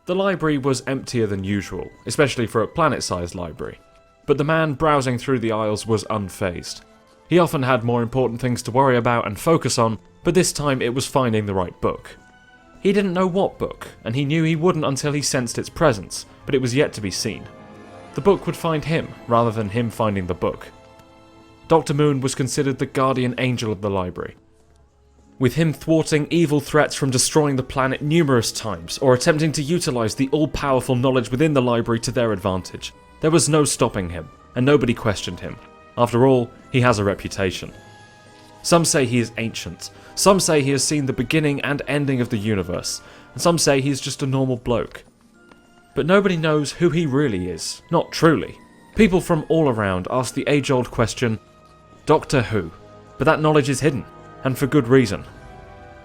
The library was emptier than usual, especially for a planet-sized library. But the man browsing through the aisles was unfazed. He often had more important things to worry about and focus on, but this time it was finding the right book. He didn't know what book, and he knew he wouldn't until he sensed its presence, but it was yet to be seen. The book would find him, rather than him finding the book. Dr. Moon was considered the guardian angel of the library, with him thwarting evil threats from destroying the planet numerous times, or attempting to utilize the all-powerful knowledge within the library to their advantage. There was no stopping him, and nobody questioned him. After all, he has a reputation. Some say he is ancient, some say he has seen the beginning and ending of the universe, and some say he is just a normal bloke. But nobody knows who he really is, not truly. People from all around ask the age-old question, Doctor Who? But that knowledge is hidden, and for good reason.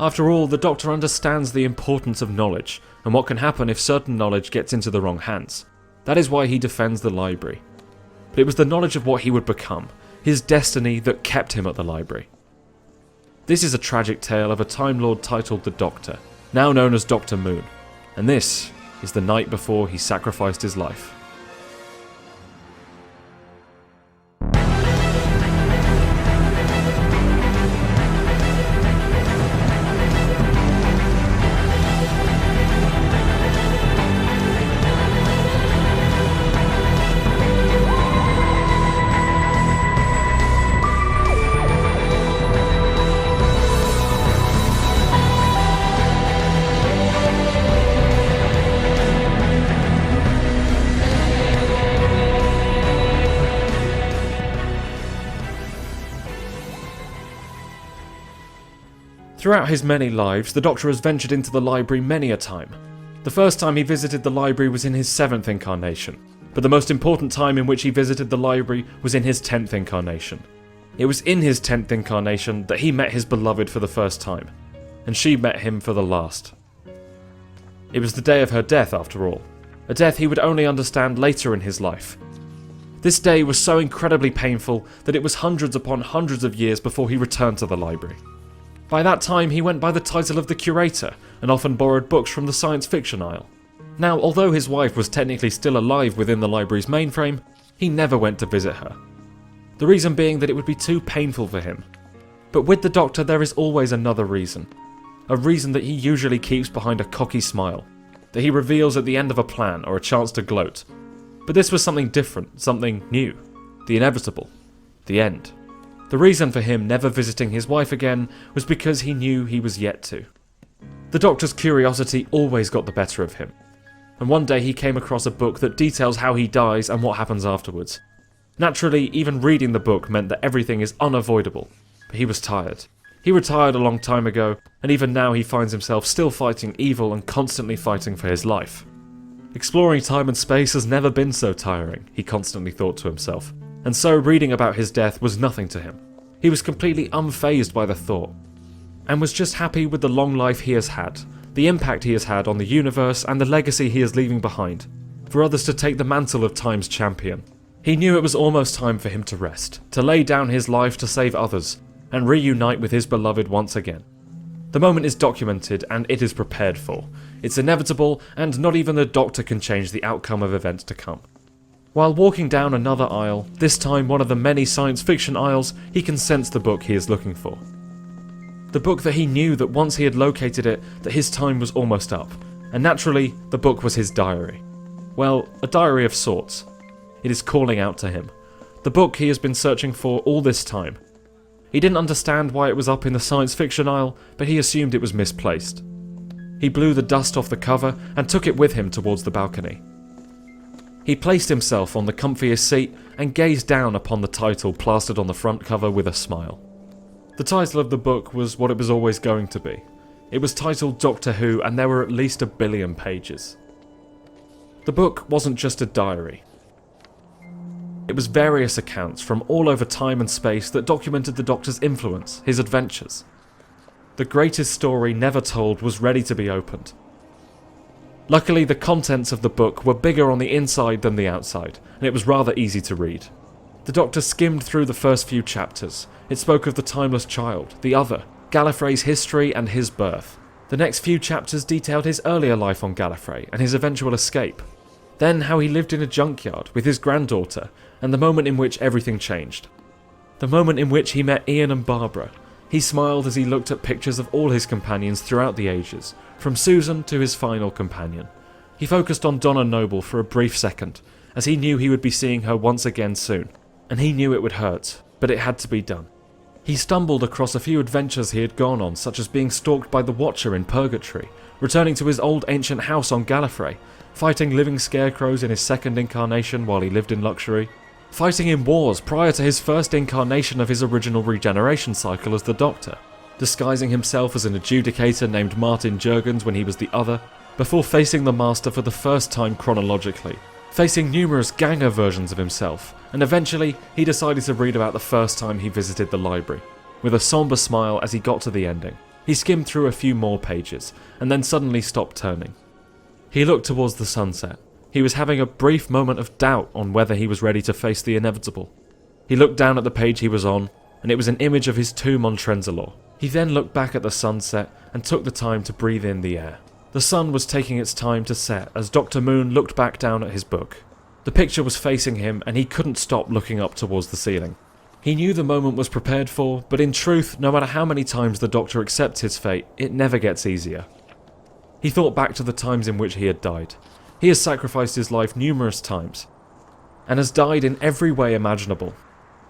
After all, the Doctor understands the importance of knowledge, and what can happen if certain knowledge gets into the wrong hands. That is why he defends the library. But it was the knowledge of what he would become, his destiny, that kept him at the library. This is a tragic tale of a Time Lord titled the Doctor, now known as Dr. Moon, and this is the night before he sacrificed his life. Throughout his many lives, the Doctor has ventured into the library many a time. The first time he visited the library was in his 7th incarnation, but the most important time in which he visited the library was in his 10th incarnation. It was in his 10th incarnation that he met his beloved for the first time, and she met him for the last. It was the day of her death, after all, a death he would only understand later in his life. This day was so incredibly painful that it was hundreds upon hundreds of years before he returned to the library. By that time, he went by the title of the Curator, and often borrowed books from the science fiction aisle. Now, although his wife was technically still alive within the library's mainframe, he never went to visit her. The reason being that it would be too painful for him. But with the Doctor, there is always another reason. A reason that he usually keeps behind a cocky smile, that he reveals at the end of a plan or a chance to gloat. But this was something different, something new. The inevitable. The end. The reason for him never visiting his wife again was because he knew he was yet to. The Doctor's curiosity always got the better of him, and one day he came across a book that details how he dies and what happens afterwards. Naturally, even reading the book meant that everything is unavoidable, but he was tired. He retired a long time ago, and even now he finds himself still fighting evil and constantly fighting for his life. Exploring time and space has never been so tiring, he constantly thought to himself. And so reading about his death was nothing to him. He was completely unfazed by the thought, and was just happy with the long life he has had, the impact he has had on the universe, and the legacy he is leaving behind, for others to take the mantle of Time's champion. He knew it was almost time for him to rest, to lay down his life to save others, and reunite with his beloved once again. The moment is documented, and it is prepared for. It's inevitable, and not even the Doctor can change the outcome of events to come. While walking down another aisle, this time one of the many science fiction aisles, he can sense the book he is looking for. The book that he knew that once he had located it, that his time was almost up, and naturally, the book was his diary. Well, a diary of sorts. It is calling out to him. The book he has been searching for all this time. He didn't understand why it was up in the science fiction aisle, but he assumed it was misplaced. He blew the dust off the cover and took it with him towards the balcony. He placed himself on the comfiest seat and gazed down upon the title plastered on the front cover with a smile. The title of the book was what it was always going to be. It was titled Doctor Who, and there were at least 1 billion pages. The book wasn't just a diary. It was various accounts from all over time and space that documented the Doctor's influence, his adventures. The greatest story never told was ready to be opened. Luckily, the contents of the book were bigger on the inside than the outside, and it was rather easy to read. The Doctor skimmed through the first few chapters. It spoke of the timeless child, the other, Gallifrey's history and his birth, The next few chapters detailed his earlier life on Gallifrey and his eventual escape. Then how he lived in a junkyard with his granddaughter, and the moment in which everything changed. The moment in which he met Ian and Barbara. He smiled as he looked at pictures of all his companions throughout the ages, from Susan to his final companion. He focused on Donna Noble for a brief second, as he knew he would be seeing her once again soon, and he knew it would hurt, but it had to be done. He stumbled across a few adventures he had gone on, such as being stalked by the Watcher in Purgatory, returning to his old ancient house on Gallifrey, fighting living scarecrows in his second incarnation while he lived in luxury, fighting in wars prior to his first incarnation of his original regeneration cycle as the Doctor, disguising himself as an adjudicator named Martin Jurgens when he was the other, before facing the Master for the first time chronologically, facing numerous ganger versions of himself, and eventually he decided to read about the first time he visited the library. With a somber smile as he got to the ending, he skimmed through a few more pages, and then suddenly stopped turning. He looked towards the sunset. He was having a brief moment of doubt on whether he was ready to face the inevitable. He looked down at the page he was on, and it was an image of his tomb on Trenzalore. He then looked back at the sunset and took the time to breathe in the air. The sun was taking its time to set as Dr. Moon looked back down at his book. The picture was facing him and he couldn't stop looking up towards the ceiling. He knew the moment was prepared for, but in truth, no matter how many times the Doctor accepts his fate, it never gets easier. He thought back to the times in which he had died. He has sacrificed his life numerous times, and has died in every way imaginable,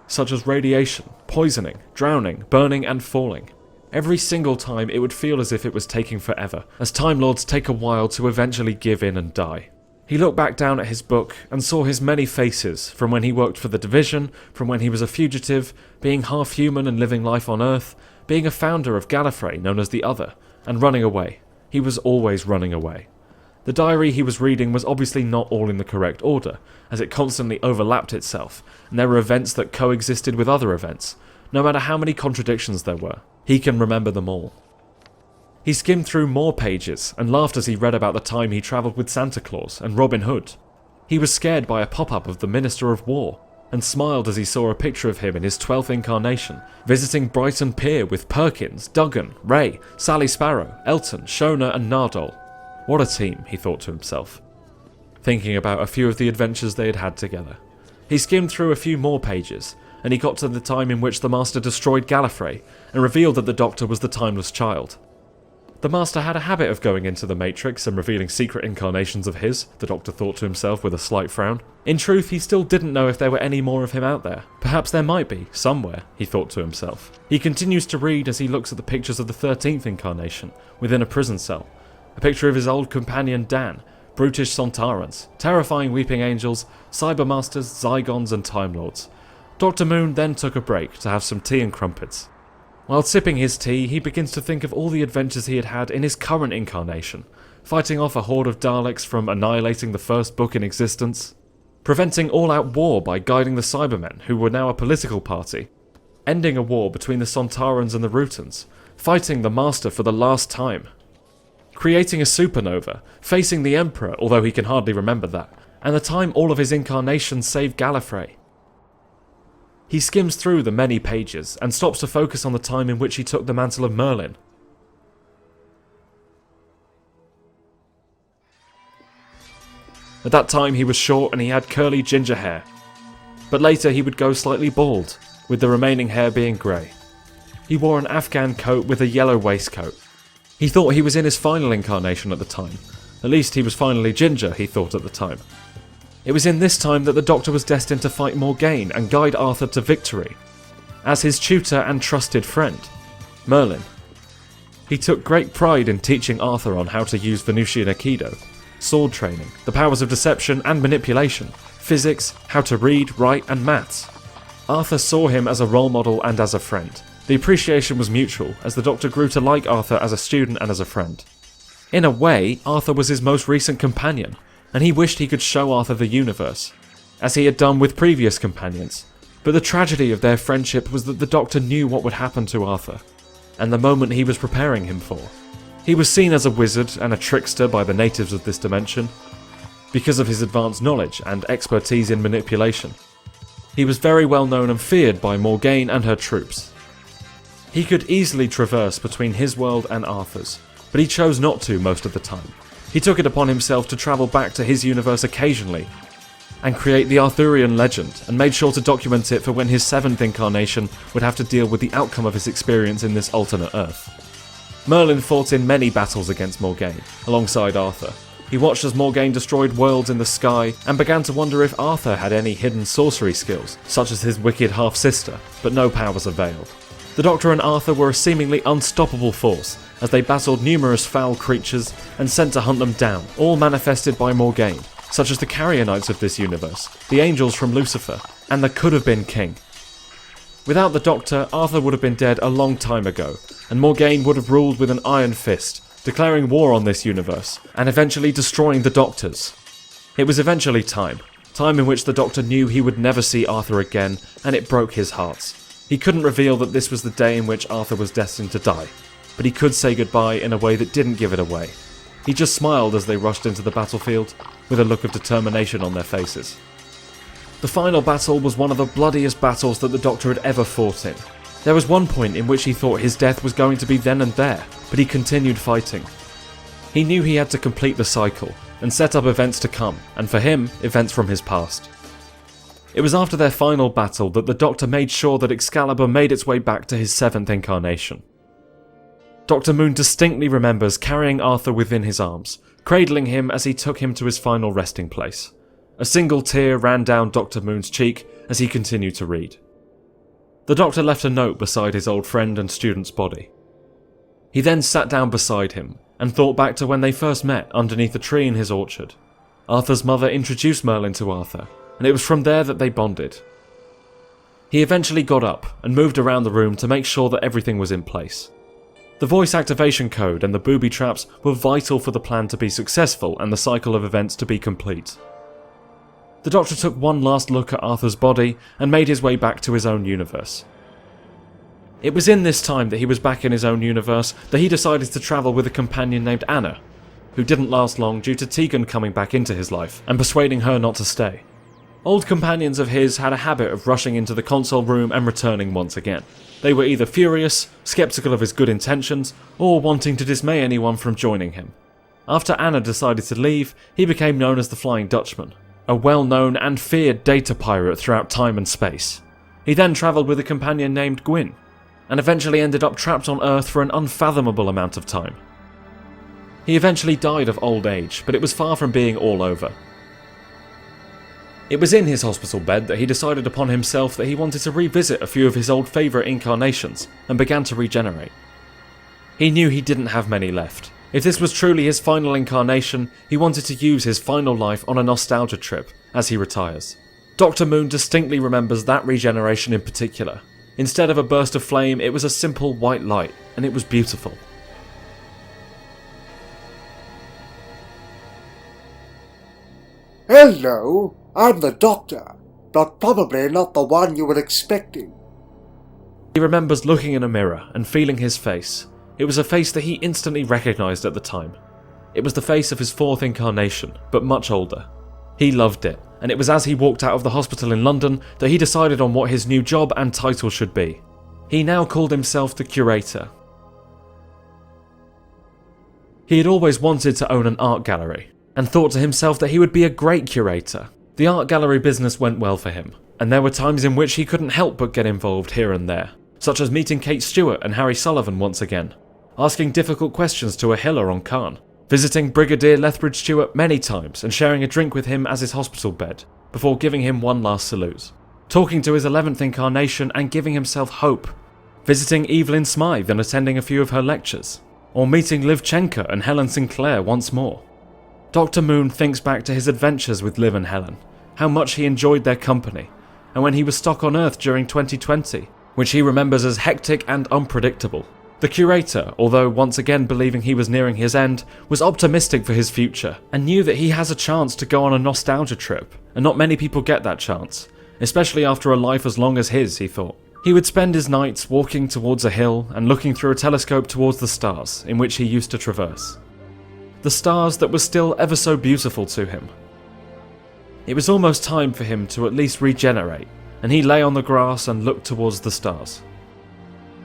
such as radiation, poisoning, drowning, burning and falling. Every single time it would feel as if it was taking forever, as Time Lords take a while to eventually give in and die. He looked back down at his book and saw his many faces, from when he worked for the Division, from when he was a fugitive, being half human and living life on Earth, being a founder of Gallifrey known as the Other, and running away. He was always running away. The diary he was reading was obviously not all in the correct order, as it constantly overlapped itself, and there were events that coexisted with other events. No matter how many contradictions there were, he can remember them all. He skimmed through more pages and laughed as he read about the time he travelled with Santa Claus and Robin Hood. He was scared by a pop-up of the Minister of War, and smiled as he saw a picture of him in his 12th incarnation, visiting Brighton Pier with Perkins, Duggan, Ray, Sally Sparrow, Elton, Shona and Nardole. What a team, he thought to himself, thinking about a few of the adventures they had had together. He skimmed through a few more pages, and he got to the time in which the Master destroyed Gallifrey, and revealed that the Doctor was the Timeless Child. The Master had a habit of going into the Matrix and revealing secret incarnations of his, the Doctor thought to himself with a slight frown. In truth, he still didn't know if there were any more of him out there. Perhaps there might be, somewhere, he thought to himself. He continues to read as he looks at the pictures of the 13th incarnation, within a prison cell. A picture of his old companion Dan, brutish Sontarans, terrifying weeping angels, Cybermasters, Zygons and Time Lords. Dr. Moon then took a break to have some tea and crumpets. While sipping his tea, he begins to think of all the adventures he had had in his current incarnation, fighting off a horde of Daleks from annihilating the first book in existence, preventing all-out war by guiding the Cybermen, who were now a political party, ending a war between the Sontarans and the Rutans, fighting the Master for the last time, creating a supernova, facing the Emperor, although he can hardly remember that, and the time all of his incarnations saved Gallifrey. He skims through the many pages and stops to focus on the time in which he took the mantle of Merlin. At that time he was short and he had curly ginger hair, but later he would go slightly bald, with the remaining hair being grey. He wore an Afghan coat with a yellow waistcoat. He thought he was in his final incarnation at the time. At least he was finally ginger, he thought at the time. It was in this time that the Doctor was destined to fight Morgaine and guide Arthur to victory, as his tutor and trusted friend, Merlin. He took great pride in teaching Arthur on how to use Venusian Aikido, sword training, the powers of deception and manipulation, physics, how to read, write and maths. Arthur saw him as a role model and as a friend. The appreciation was mutual, as the Doctor grew to like Arthur as a student and as a friend. In a way, Arthur was his most recent companion, and he wished he could show Arthur the universe, as he had done with previous companions. But the tragedy of their friendship was that the Doctor knew what would happen to Arthur, and the moment he was preparing him for. He was seen as a wizard and a trickster by the natives of this dimension, because of his advanced knowledge and expertise in manipulation. He was very well known and feared by Morgaine and her troops. He could easily traverse between his world and Arthur's, but he chose not to most of the time. He took it upon himself to travel back to his universe occasionally and create the Arthurian legend, and made sure to document it for when his 7th incarnation would have to deal with the outcome of his experience in this alternate Earth. Merlin fought in many battles against Morgaine, alongside Arthur. He watched as Morgaine destroyed worlds in the sky, and began to wonder if Arthur had any hidden sorcery skills, such as his wicked half-sister, but no powers availed. The Doctor and Arthur were a seemingly unstoppable force, as they battled numerous foul creatures and sent to hunt them down, all manifested by Morgaine, such as the Carrier Knights of this universe, the angels from Lucifer, and the Could-Have-Been King. Without the Doctor, Arthur would have been dead a long time ago, and Morgaine would have ruled with an iron fist, declaring war on this universe, and eventually destroying the Doctors. It was eventually time in which the Doctor knew he would never see Arthur again, and it broke his heart. He couldn't reveal that this was the day in which Arthur was destined to die, but he could say goodbye in a way that didn't give it away. He just smiled as they rushed into the battlefield, with a look of determination on their faces. The final battle was one of the bloodiest battles that the Doctor had ever fought in. There was one point in which he thought his death was going to be then and there, but he continued fighting. He knew he had to complete the cycle, and set up events to come, and for him, events from his past. It was after their final battle that the Doctor made sure that Excalibur made its way back to his 7th incarnation. Dr. Moon distinctly remembers carrying Arthur within his arms, cradling him as he took him to his final resting place. A single tear ran down Dr. Moon's cheek as he continued to read. The Doctor left a note beside his old friend and student's body. He then sat down beside him and thought back to when they first met underneath a tree in his orchard. Arthur's mother introduced Merlin to Arthur, and it was from there that they bonded. He eventually got up and moved around the room to make sure that everything was in place. The voice activation code and the booby traps were vital for the plan to be successful and the cycle of events to be complete. The Doctor took one last look at Arthur's body and made his way back to his own universe. It was in this time that he was back in his own universe that he decided to travel with a companion named Anna, who didn't last long due to Tegan coming back into his life and persuading her not to stay. Old companions of his had a habit of rushing into the console room and returning once again. They were either furious, skeptical of his good intentions, or wanting to dismay anyone from joining him. After Anna decided to leave, he became known as the Flying Dutchman, a well-known and feared data pirate throughout time and space. He then travelled with a companion named Gwyn, and eventually ended up trapped on Earth for an unfathomable amount of time. He eventually died of old age, but it was far from being all over. It was in his hospital bed that he decided upon himself that he wanted to revisit a few of his old favourite incarnations, and began to regenerate. He knew he didn't have many left. If this was truly his final incarnation, he wanted to use his final life on a nostalgia trip as he retires. Dr. Moon distinctly remembers that regeneration in particular. Instead of a burst of flame, it was a simple white light, and it was beautiful. Hello, I'm the Doctor, but probably not the one you were expecting. He remembers looking in a mirror and feeling his face. It was a face that he instantly recognised at the time. It was the face of his 4th incarnation, but much older. He loved it, and it was as he walked out of the hospital in London that he decided on what his new job and title should be. He now called himself the Curator. He had always wanted to own an art gallery, and thought to himself that he would be a great curator. The art gallery business went well for him, and there were times in which he couldn't help but get involved here and there, such as meeting Kate Stewart and Harry Sullivan once again, asking difficult questions to Ahila on Khan, visiting Brigadier Lethbridge Stewart many times and sharing a drink with him as his hospital bed, before giving him one last salute, talking to his 11th incarnation and giving himself hope, visiting Evelyn Smythe and attending a few of her lectures, or meeting Liv Chenka and Helen Sinclair once more. Dr. Moon thinks back to his adventures with Liv and Helen, how much he enjoyed their company, and when he was stuck on Earth during 2020, which he remembers as hectic and unpredictable. The Curator, although once again believing he was nearing his end, was optimistic for his future, and knew that he has a chance to go on a nostalgia trip, and not many people get that chance, especially after a life as long as his, he thought. He would spend his nights walking towards a hill and looking through a telescope towards the stars in which he used to traverse. The stars that were still ever so beautiful to him. It was almost time for him to at least regenerate, and he lay on the grass and looked towards the stars.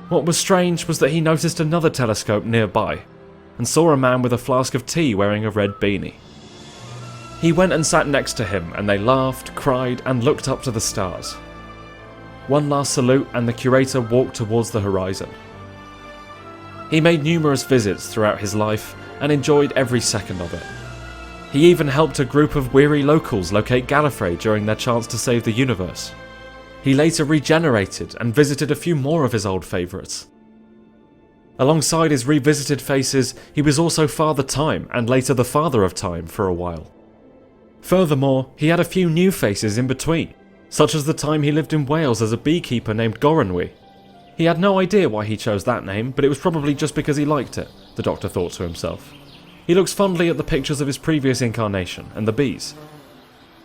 What was strange was that he noticed another telescope nearby. and saw a man with a flask of tea wearing a red beanie. He went and sat next to him, and they laughed, cried, and looked up to the stars. One last salute, and the curator walked towards the horizon. He made numerous visits throughout his life and enjoyed every second of it. He even helped a group of weary locals locate Gallifrey during their chance to save the universe. He later regenerated and visited a few more of his old favourites. Alongside his revisited faces, he was also Father Time and later the Father of Time for a while. Furthermore, he had a few new faces in between, such as the time he lived in Wales as a beekeeper named Goronwy. He had no idea why he chose that name, but it was probably just because he liked it, the Doctor thought to himself. He looks fondly at the pictures of his previous incarnation and the bees.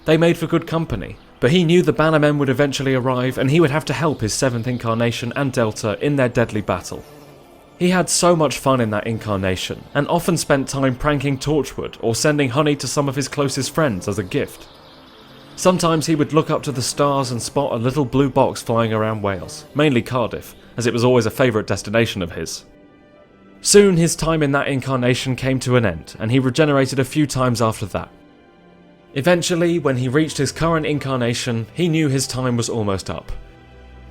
They made for good company, but he knew the Bannermen would eventually arrive and he would have to help his 7th incarnation and Delta in their deadly battle. He had so much fun in that incarnation, and often spent time pranking Torchwood or sending honey to some of his closest friends as a gift. Sometimes he would look up to the stars and spot a little blue box flying around Wales, mainly Cardiff, as it was always a favourite destination of his. Soon his time in that incarnation came to an end, and he regenerated a few times after that. Eventually, when he reached his current incarnation, he knew his time was almost up.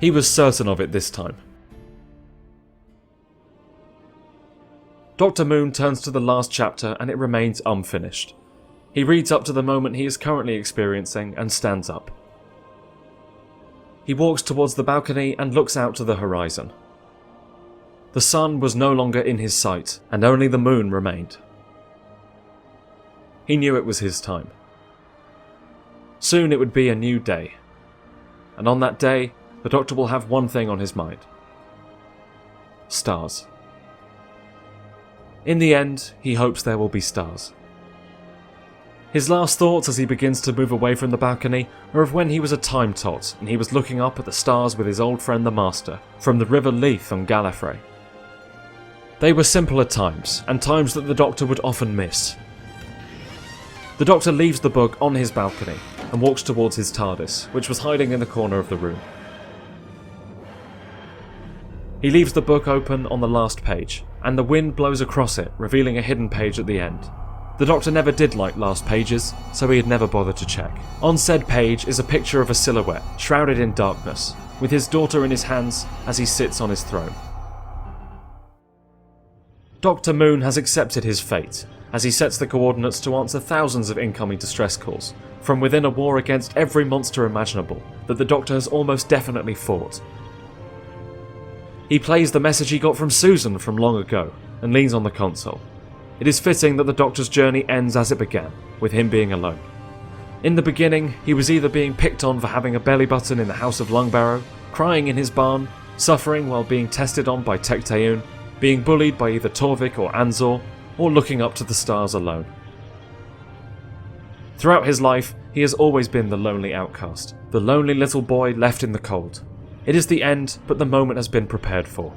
He was certain of it this time. Dr. Moon turns to the last chapter and it remains unfinished. He reads up to the moment he is currently experiencing and stands up. He walks towards the balcony and looks out to the horizon. The sun was no longer in his sight, and only the moon remained. He knew it was his time. Soon it would be a new day, and on that day, the Doctor will have one thing on his mind. Stars. In the end, he hopes there will be stars. His last thoughts as he begins to move away from the balcony are of when he was a time tot and he was looking up at the stars with his old friend the Master from the River Leith on Gallifrey. They were simpler times, and times that the Doctor would often miss. The Doctor leaves the book on his balcony and walks towards his TARDIS, which was hiding in the corner of the room. He leaves the book open on the last page, and the wind blows across it, revealing a hidden page at the end. The Doctor never did like last pages, so he had never bothered to check. On said page is a picture of a silhouette, shrouded in darkness, with his daughter in his hands as he sits on his throne. Dr. Moon has accepted his fate, as he sets the coordinates to answer thousands of incoming distress calls, from within a war against every monster imaginable that the Doctor has almost definitely fought. He plays the message he got from Susan from long ago, and leans on the console. It is fitting that the Doctor's journey ends as it began, with him being alone. In the beginning, he was either being picked on for having a belly button in the House of Lungbarrow, crying in his barn, suffering while being tested on by Tecteun, being bullied by either Torvik or Anzor, or looking up to the stars alone. Throughout his life, he has always been the lonely outcast, the lonely little boy left in the cold. It is the end, but the moment has been prepared for.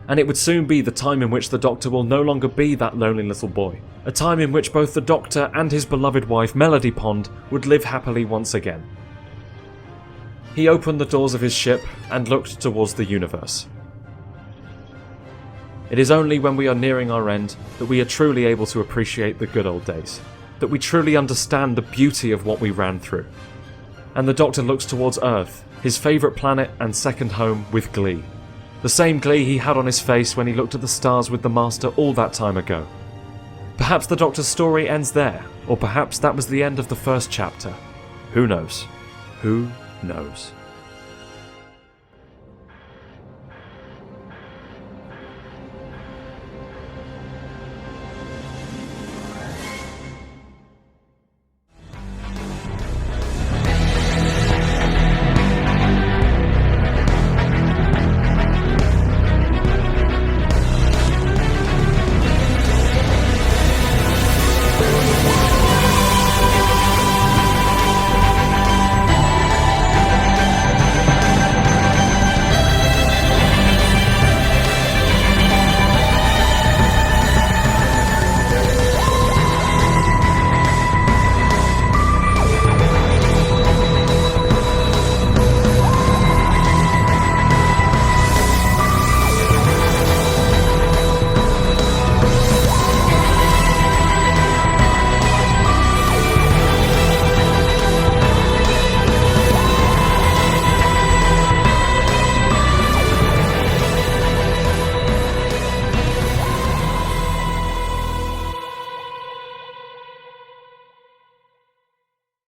And it would soon be the time in which the Doctor will no longer be that lonely little boy, a time in which both the Doctor and his beloved wife Melody Pond would live happily once again. He opened the doors of his ship and looked towards the universe. It is only when we are nearing our end that we are truly able to appreciate the good old days, that we truly understand the beauty of what we ran through. And the Doctor looks towards Earth, his favourite planet and second home, with glee. The same glee he had on his face when he looked at the stars with the Master all that time ago. Perhaps the Doctor's story ends there, or perhaps that was the end of the first chapter. Who knows? Who knows?